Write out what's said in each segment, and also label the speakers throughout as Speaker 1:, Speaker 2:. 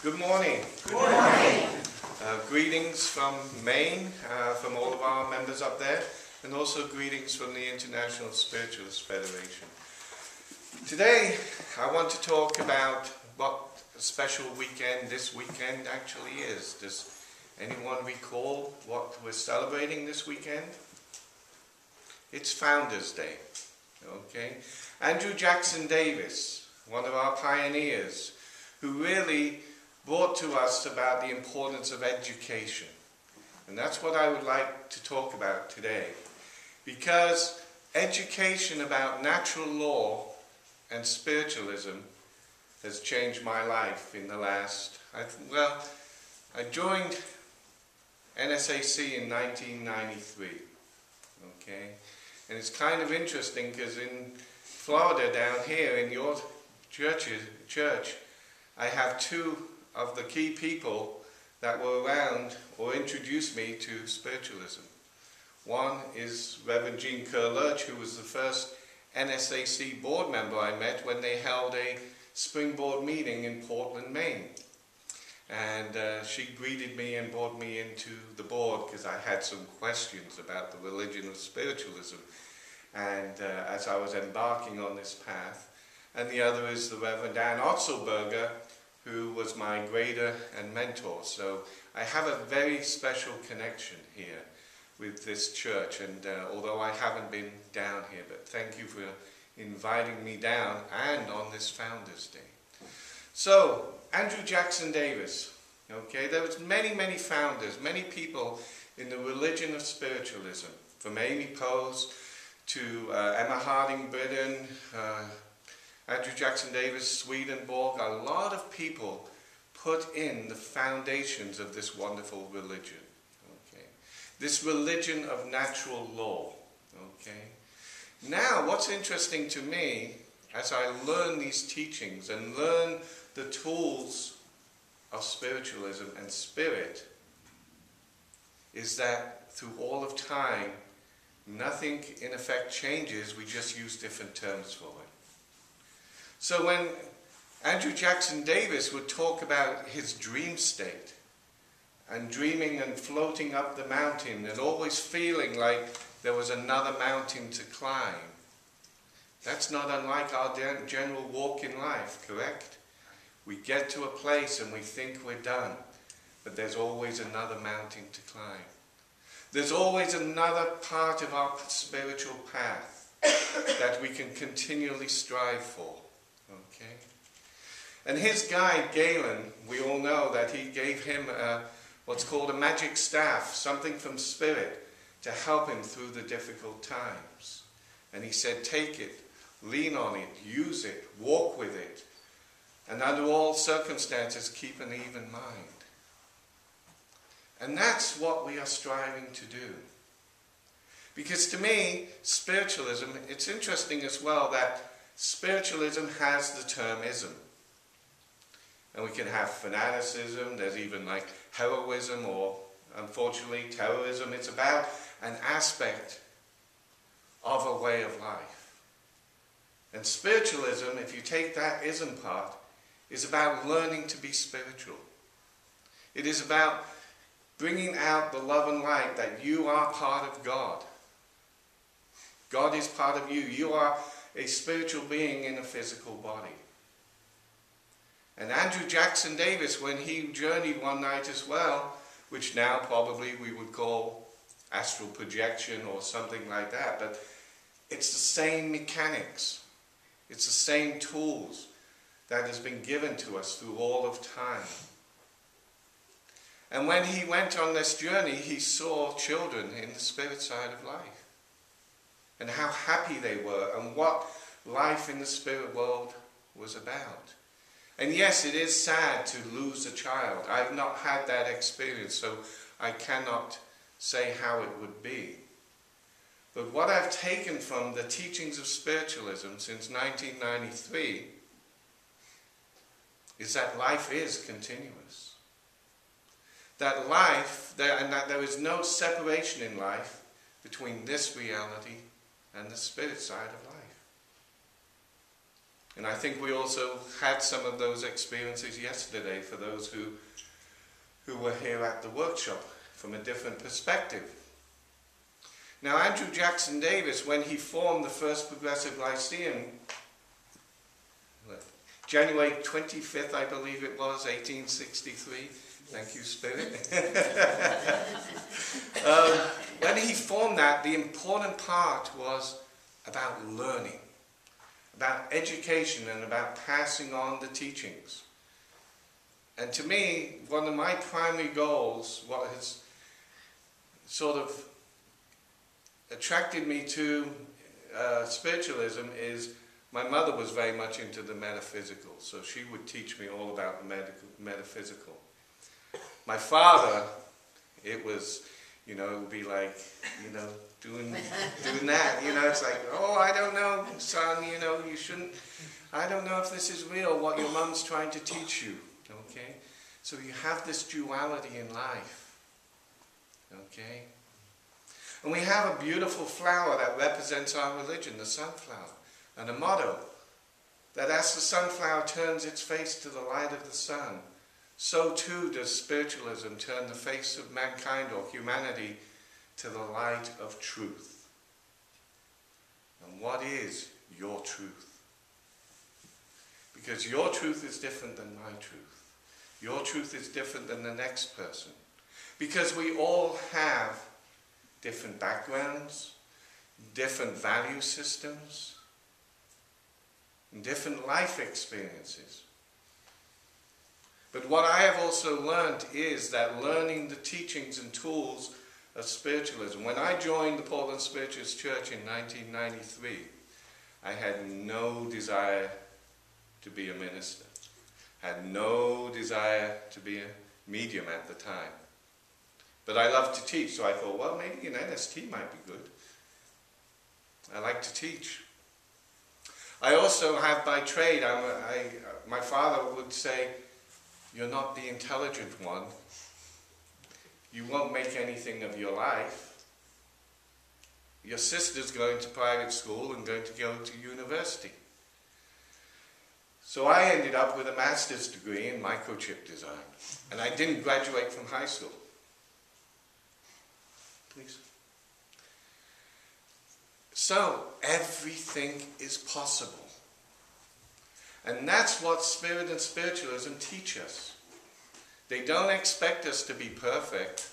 Speaker 1: Good morning.
Speaker 2: Good morning.
Speaker 1: Greetings from Maine, from all of our members up there, and also greetings from the International Spiritualist Federation. Today, I want to talk about what a special weekend this weekend actually is. Does anyone recall what we're celebrating this weekend? It's Founders Day. Okay? Andrew Jackson Davis, one of our pioneers, who really brought to us about the importance of education. And that's what I would like to talk about today. Because education about natural law and spiritualism has changed my life in the last... I joined NSAC in 1993. Okay? And it's kind of interesting because in Florida down here in your church, I have two of the key people that were around or introduced me to spiritualism. One is Reverend Jean Kerr-Lurch, who was the first NSAC board member I met when they held a springboard meeting in Portland, Maine. And she greeted me and brought me into the board because I had some questions about the religion of spiritualism, and as I was embarking on this path. And the other is the Reverend Ann Otzelberger, who was my grader and mentor. So I have a very special connection here with this church, and although I haven't been down here, but thank you for inviting me down and on this Founders Day. So, Andrew Jackson Davis, okay, there was many founders, many people in the religion of spiritualism, from Amy Pose to Emma Harding Britton, Andrew Jackson Davis, Swedenborg. A lot of people put in the foundations of this wonderful religion. Okay, this religion of natural law. Okay, now what's interesting to me as I learn these teachings and learn the tools of spiritualism and spirit is that through all of time, nothing in effect changes. We just use different terms for it. So when Andrew Jackson Davis would talk about his dream state and dreaming and floating up the mountain and always feeling like there was another mountain to climb, that's not unlike our general walk in life, correct? We get to a place and we think we're done, but there's always another mountain to climb. There's always another part of our spiritual path that we can continually strive for. Okay? And his guide, Galen, we all know that he gave him what's called a magic staff, something from spirit, to help him through the difficult times. And he said, take it, lean on it, use it, walk with it, and under all circumstances, keep an even mind. And that's what we are striving to do. Because to me, spiritualism, it's interesting as well that spiritualism has the term ism. And we can have fanaticism, there's even like heroism or, unfortunately, terrorism. It's about an aspect of a way of life. And spiritualism, if you take that ism part, is about learning to be spiritual. It is about bringing out the love and light that you are part of God. God is part of you. You are a spiritual being in a physical body. And Andrew Jackson Davis, when he journeyed one night as well, which now probably we would call astral projection or something like that, but it's the same mechanics. It's the same tools that has been given to us through all of time. And when he went on this journey, he saw children in the spirit side of life. And how happy they were, and what life in the spirit world was about. And yes, it is sad to lose a child. I've not had that experience, so I cannot say how it would be. But what I've taken from the teachings of spiritualism since 1993 is that life is continuous. That life, and that there is no separation in life between this reality and the spirit side of life. And I think we also had some of those experiences yesterday for those who were here at the workshop from a different perspective. Now, Andrew Jackson Davis, when he formed the first Progressive Lyceum, January 25th, I believe it was, 1863. Thank you, Spirit. When he formed that, the important part was about learning, about education, and about passing on the teachings. And to me, one of my primary goals, what has sort of attracted me to spiritualism, is my mother was very much into the metaphysical, so she would teach me all about the metaphysical. My father, it was, it would be like, doing that, it's like, oh, I don't know, son, you shouldn't, I don't know if this is real, what your mum's trying to teach you, okay? So you have this duality in life, okay? And we have a beautiful flower that represents our religion, the sunflower, and a motto that as the sunflower turns its face to the light of the sun, so too does spiritualism turn the face of mankind or humanity to the light of truth. And what is your truth? Because your truth is different than my truth. Your truth is different than the next person. Because we all have different backgrounds, different value systems, and different life experiences. But what I have also learned is that learning the teachings and tools of spiritualism. When I joined the Portland Spiritualist Church in 1993, I had no desire to be a minister. Had no desire to be a medium at the time. But I loved to teach, so I thought, well, maybe an NST might be good. I like to teach. I also have by trade, my father would say, you're not the intelligent one. You won't make anything of your life. Your sister's going to private school and going to go to university. So I ended up with a master's degree in microchip design. And I didn't graduate from high school. Please. So, everything is possible. And that's what Spirit and Spiritualism teach us. They don't expect us to be perfect.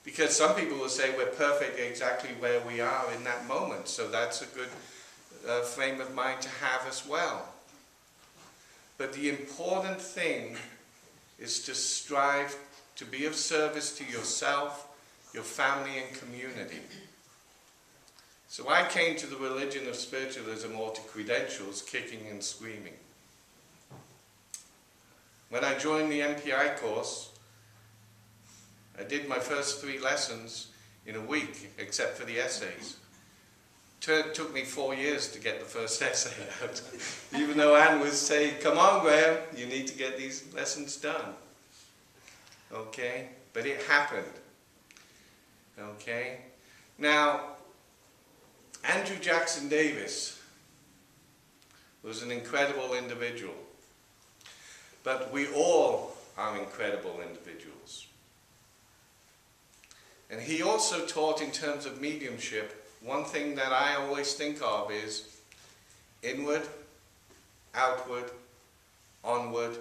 Speaker 1: Because some people will say we're perfect exactly where we are in that moment. So that's a good frame of mind to have as well. But the important thing is to strive to be of service to yourself, your family and community. So I came to the religion of spiritualism or to credentials, kicking and screaming. When I joined the MPI course, I did my first 3 lessons in a week, except for the essays. It took me 4 years to get the first essay out. Even though Anne was saying, come on Graham, you need to get these lessons done. Okay? But it happened. Okay? Now, Andrew Jackson Davis was an incredible individual. But we all are incredible individuals. And he also taught in terms of mediumship, one thing that I always think of is inward, outward, onward,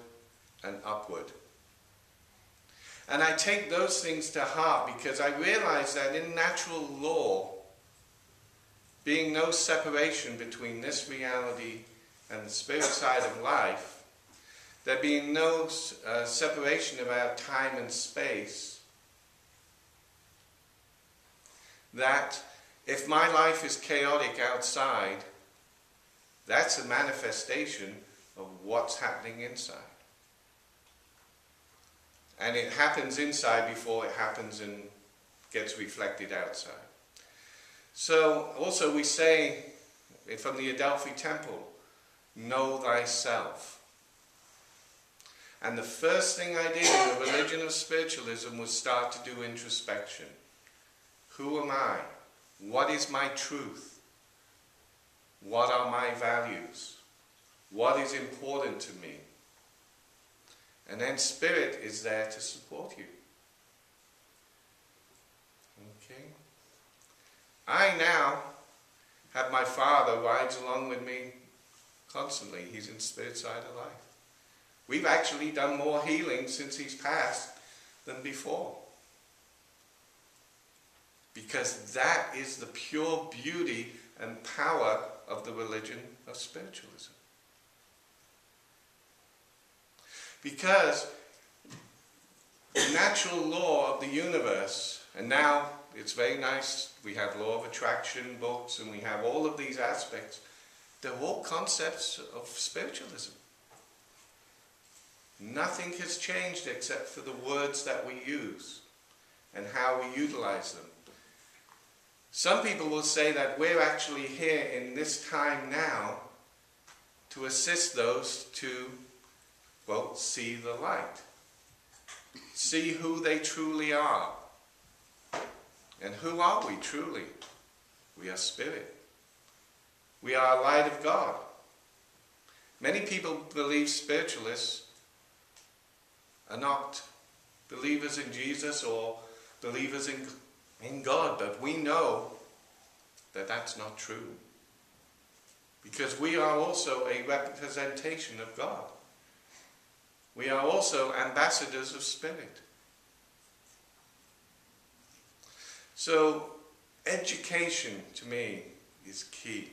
Speaker 1: and upward. And I take those things to heart because I realize that in natural law, being no separation between this reality and the spirit side of life, there being no separation about time and space, that if my life is chaotic outside, that's a manifestation of what's happening inside. And it happens inside before it happens and gets reflected outside. So also we say from the Adelphi Temple, know thyself. And the first thing I did in the religion of spiritualism was start to do introspection. Who am I? What is my truth? What are my values? What is important to me? And then Spirit is there to support you. Okay? I now have my Father rides along with me constantly. He's in Spirit side of life. We've actually done more healing since he's passed than before. Because that is the pure beauty and power of the religion of spiritualism. Because the natural law of the universe, and now it's very nice, we have law of attraction books and we have all of these aspects, they're all concepts of spiritualism. Nothing has changed except for the words that we use and how we utilize them. Some people will say that we're actually here in this time now to assist those to, well, see the light. See who they truly are. And who are we truly? We are spirit. We are a light of God. Many people believe spiritualists are not believers in Jesus or believers in God, but we know that that's not true. Because we are also a representation of God. We are also ambassadors of Spirit. So, education to me is key.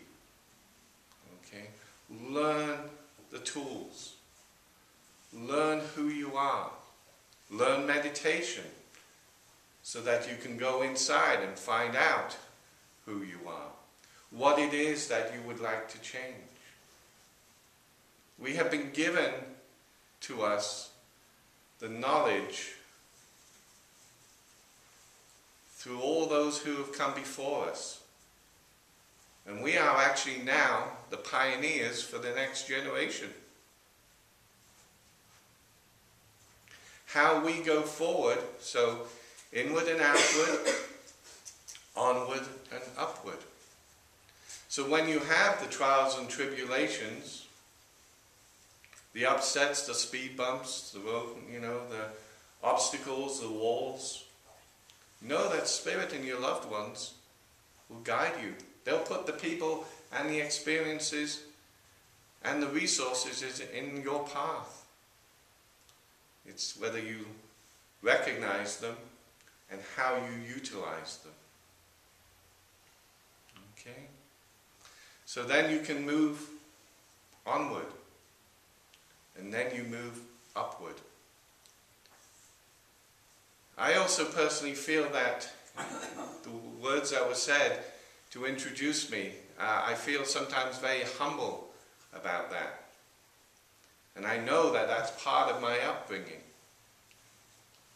Speaker 1: Okay? Learn the tools. Learn who you are. Learn meditation so that you can go inside and find out who you are. What it is that you would like to change. We have been given to us the knowledge through all those who have come before us. And we are actually now the pioneers for the next generation. How we go forward, so inward and outward, onward and upward. So when you have the trials and tribulations, the upsets, the speed bumps, the obstacles, the walls, know that Spirit and your loved ones will guide you. They'll put the people and the experiences and the resources in your path. It's whether you recognize them and how you utilize them. Okay? So then you can move onward. And then you move upward. I also personally feel that the words that were said to introduce me, I feel sometimes very humble about that. And I know that that's part of my upbringing.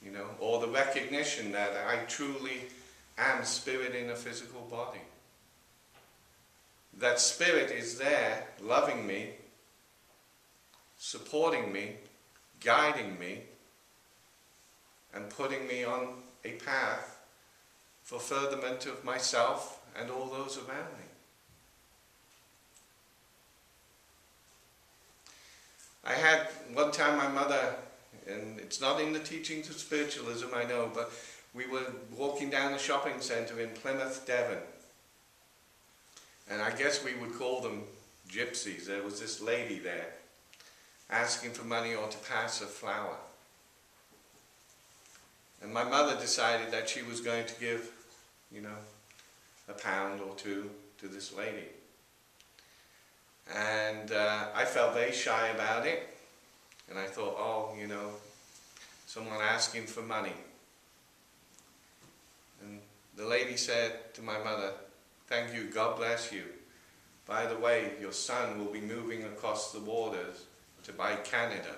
Speaker 1: You know, or the recognition that I truly am spirit in a physical body. That Spirit is there, loving me, supporting me, guiding me, and putting me on a path for furtherment of myself and all those around me. I had one time my mother, and it's not in the teachings of spiritualism, I know, but we were walking down the shopping centre in Plymouth, Devon. And I guess we would call them gypsies. There was this lady there asking for money or to pass a flower. And my mother decided that she was going to give, a pound or two to this lady. And I felt very shy about it. And I thought, someone asking for money. And the lady said to my mother, "Thank you, God bless you. By the way, your son will be moving across the waters to buy Canada."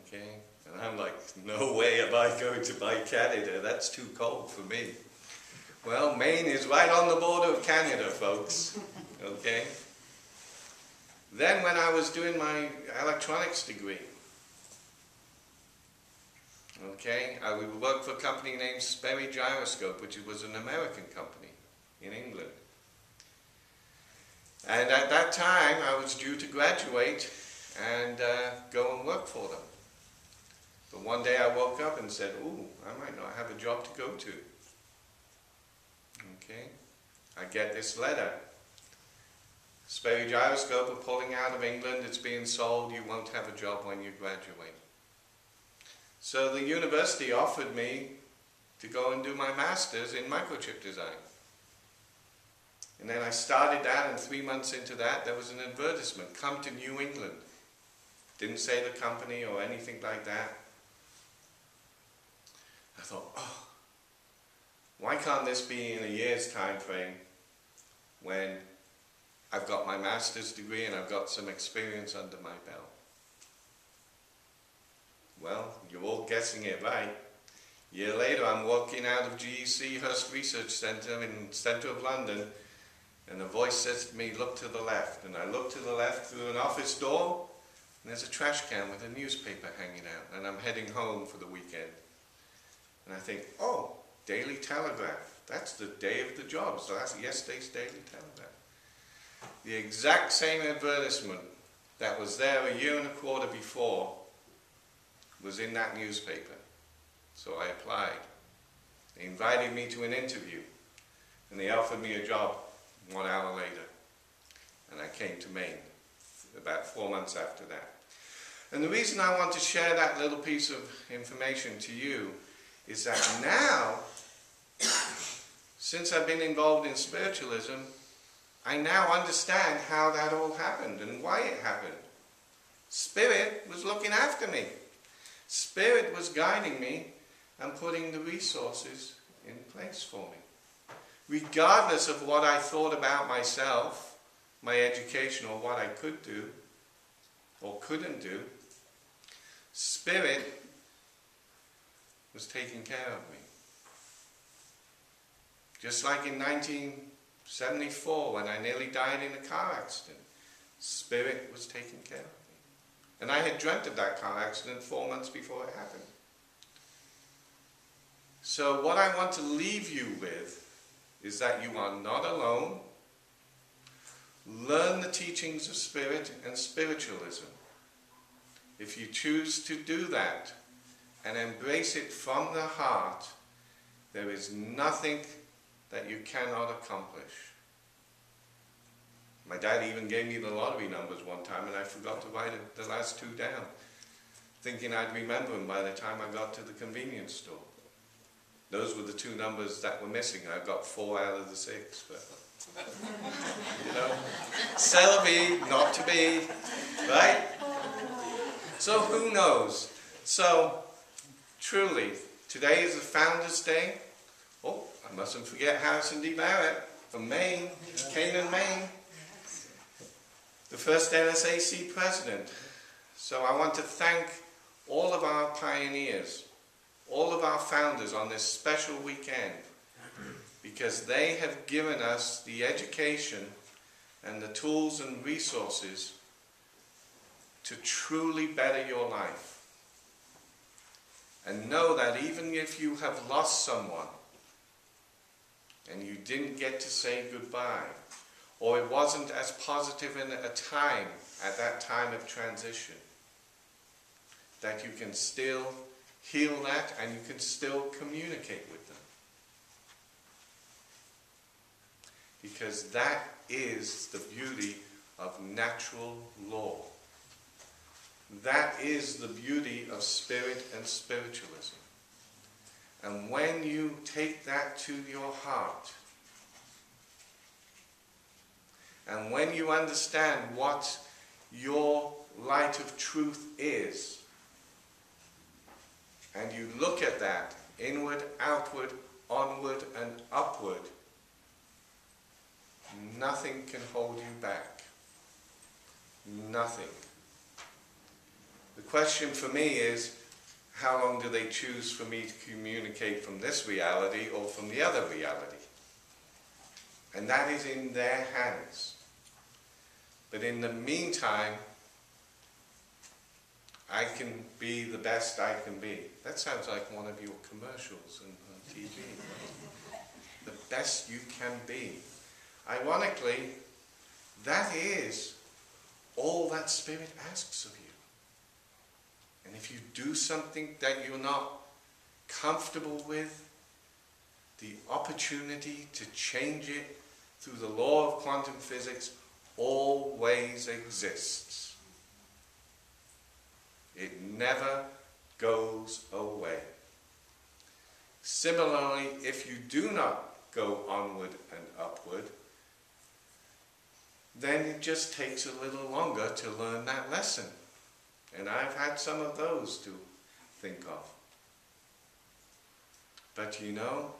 Speaker 1: Okay? And I'm like, no way am I going to buy Canada. That's too cold for me. Well, Maine is right on the border of Canada, folks. Okay? Then when I was doing my electronics degree, okay, I would work for a company named Sperry Gyroscope, which was an American company in England. And at that time, I was due to graduate and go and work for them. But one day I woke up and said, ooh, I might not have a job to go to. Okay, I get this letter. Sperry Gyroscope are pulling out of England, it's being sold, you won't have a job when you graduate. So the university offered me to go and do my master's in microchip design. And then I started that, and 3 months into that there was an advertisement, come to New England. Didn't say the company or anything like that. I thought, oh, why can't this be in a year's time frame when I've got my master's degree and I've got some experience under my belt? Well, you're all guessing it right. A year later, I'm walking out of GEC Hurst Research Centre in the centre of London, and a voice says to me, look to the left. And I look to the left through an office door, and there's a trash can with a newspaper hanging out, and I'm heading home for the weekend. And I think, oh, Daily Telegraph. That's the day of the job. So that's yesterday's Daily Telegraph. The exact same advertisement that was there a year and a quarter before was in that newspaper. So I applied. They invited me to an interview, and they offered me a job 1 hour later. And I came to Maine about 4 months after that. And the reason I want to share that little piece of information to you is that now, since I've been involved in spiritualism, I now understand how that all happened and why it happened. Spirit was looking after me. Spirit was guiding me and putting the resources in place for me. Regardless of what I thought about myself, my education, or what I could do or couldn't do, Spirit was taking care of me. Just like in 1974 when I nearly died in a car accident, Spirit was taking care of me. And I had dreamt of that car accident 4 months before it happened. So what I want to leave you with is that you are not alone. Learn the teachings of Spirit and spiritualism. If you choose to do that and embrace it from the heart, there is nothing that you cannot accomplish. My dad even gave me the lottery numbers one time, and I forgot to write the last 2 down, thinking I'd remember them by the time I got to the convenience store. Those were the 2 numbers that were missing. I got 4 out of the 6, but you know, c'est la vie, not to be, right? So who knows? So truly, today is the Founders' Day. Oh, I mustn't forget Harrison D. Barrett from Maine, Canaan, Maine, the first NSAC president. So I want to thank all of our pioneers, all of our founders on this special weekend, because they have given us the education and the tools and resources to truly better your life. And know that even if you have lost someone and you didn't get to say goodbye, or it wasn't as positive in a time at that time of transition, that you can still heal that and you can still communicate with them. Because that is the beauty of natural law. That is the beauty of Spirit and spiritualism. And when you take that to your heart, and when you understand what your light of truth is, and you look at that inward, outward, onward, and upward, nothing can hold you back. Nothing. The question for me is, how long do they choose for me to communicate from this reality or from the other reality? And that is in their hands. But in the meantime, I can be the best I can be. That sounds like one of your commercials on TV. Right? The best you can be. Ironically, that is all that Spirit asks of you. And if you do something that you're not comfortable with, the opportunity to change it through the law of quantum physics always exists. It never goes away. Similarly, if you do not go onward and upward, then it just takes a little longer to learn that lesson. And I've had some of those to think of. But you know,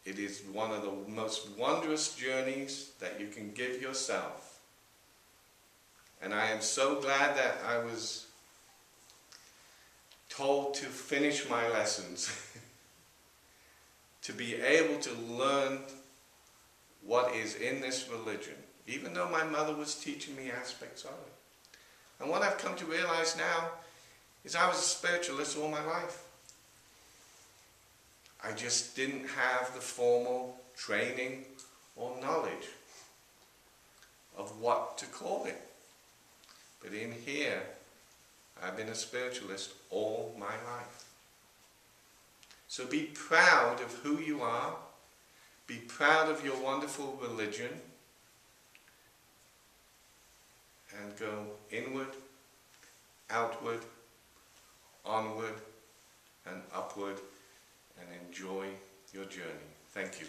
Speaker 1: it is one of the most wondrous journeys that you can give yourself. And I am so glad that I was told to finish my lessons, to be able to learn what is in this religion, even though my mother was teaching me aspects of it. And what I've come to realize now is I was a spiritualist all my life. I just didn't have the formal training or knowledge of what to call it. But in here, I've been a spiritualist all my life. So be proud of who you are. Be proud of your wonderful religion. And go inward, outward, onward, and upward, and enjoy your journey. Thank you.